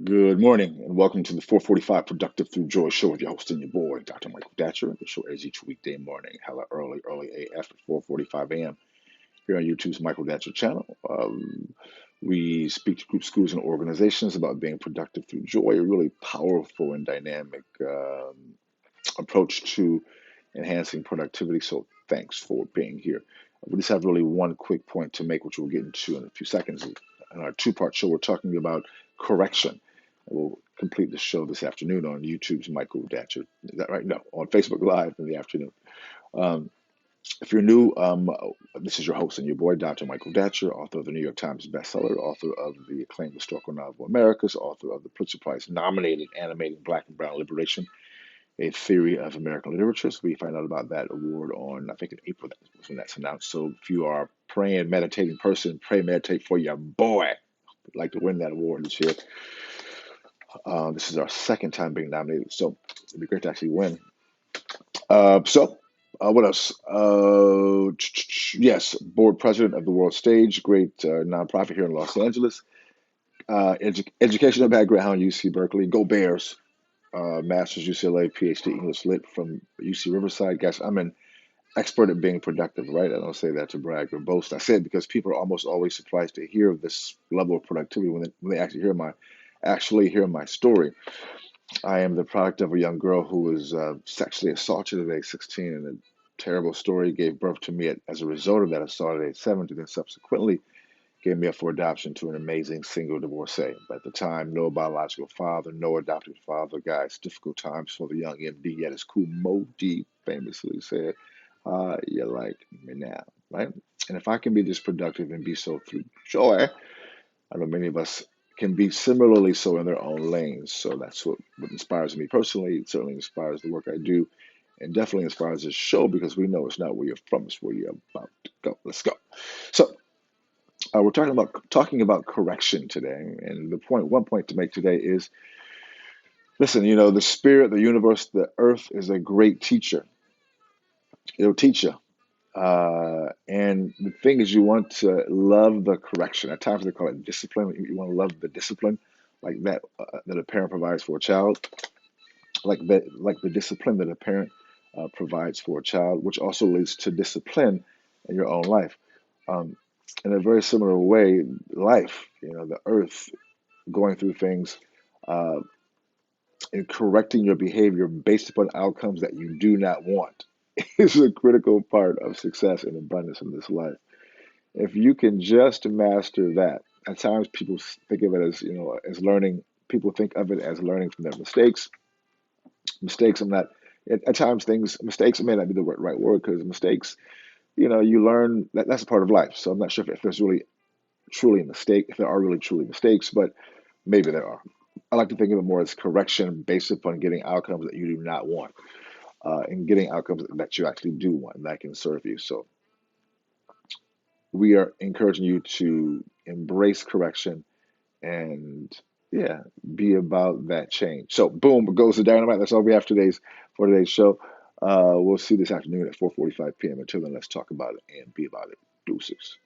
Good morning and welcome to the 445 Productive Through Joy show with your host and your boy, Dr. Michael Datcher. The show airs each weekday morning, hella early AF at 4:45 a.m. here on YouTube's Michael Datcher channel. We speak to groups, schools, and organizations about being productive through joy, a really powerful and dynamic approach to enhancing productivity. So thanks for being here. We just have really one quick point to make, which we'll get into in a few seconds. In our two-part show, we're talking about correction. We'll complete the show this afternoon on YouTube's Michael Datcher. Is that right? No, on Facebook Live in the afternoon. Um, if you're new, this is your host and your boy, Dr. Michael Datcher, author of the New York Times bestseller, author of the acclaimed historical novel Americas, author of the Pulitzer Prize nominated animating Black and Brown Liberation, a theory of American literature. So we find out about that award on, I think, in April was when that's announced. So if you are a praying, meditating person, pray, meditate for your boy. I'd like to win that award this year. This is our second time being nominated, so it'd be great to actually win. What else? Yes, board president of the World Stage, great nonprofit here in Los Angeles. Educational background, UC Berkeley. Go Bears. Master's UCLA, PhD English Lit from UC Riverside. Guys, I'm an expert at being productive, right? I don't say that to brag or boast. I say it because people are almost always surprised to hear this level of productivity when they actually hear my story. I am the product of a young girl who was sexually assaulted at age 16, and a terrible story gave birth to me as a result of that assault at age 17, and subsequently gave me up for adoption to an amazing single divorcee. But at the time, no biological father, no adopted father. Guys, difficult times for the young MD. Yet as Cool Mo D famously said, you like me now, right? And if I can be this productive and be so through joy, I know many of us can be similarly so in their own lanes. So that's what inspires me personally. It certainly inspires the work I do and definitely inspires this show because we know it's not where you're from, it's where you're about to go. Let's go. So we're talking about correction today, and one point to make today is, listen, the spirit, the universe, the earth is a great teacher. It'll teach you. And the thing is, you want to love the correction. At times they call it discipline. You want to love the discipline, like that a parent provides for a child, like the discipline that a parent provides for a child, which also leads to discipline in your own life. Um, in a very similar way, life, the earth, going through things, uh, and correcting your behavior based upon outcomes that you do not want is a critical part of success and abundance in this life. If you can just master that, at times people think of it as, as learning. People think of it as learning from their mistakes. Mistakes, I'm not, at times mistakes may not be the right word because mistakes, you learn that's a part of life. So I'm not sure if there's really truly a mistake, if there are really truly mistakes, but maybe there are. I like to think of it more as correction based upon getting outcomes that you do not want, and getting outcomes that you actually do want and that can serve you. So we are encouraging you to embrace correction and, yeah, be about that change. So boom, it goes to dynamite. That's all we have for today's show. We'll see you this afternoon at 4:45 p.m. Until then, let's talk about it and be about it. Deuces.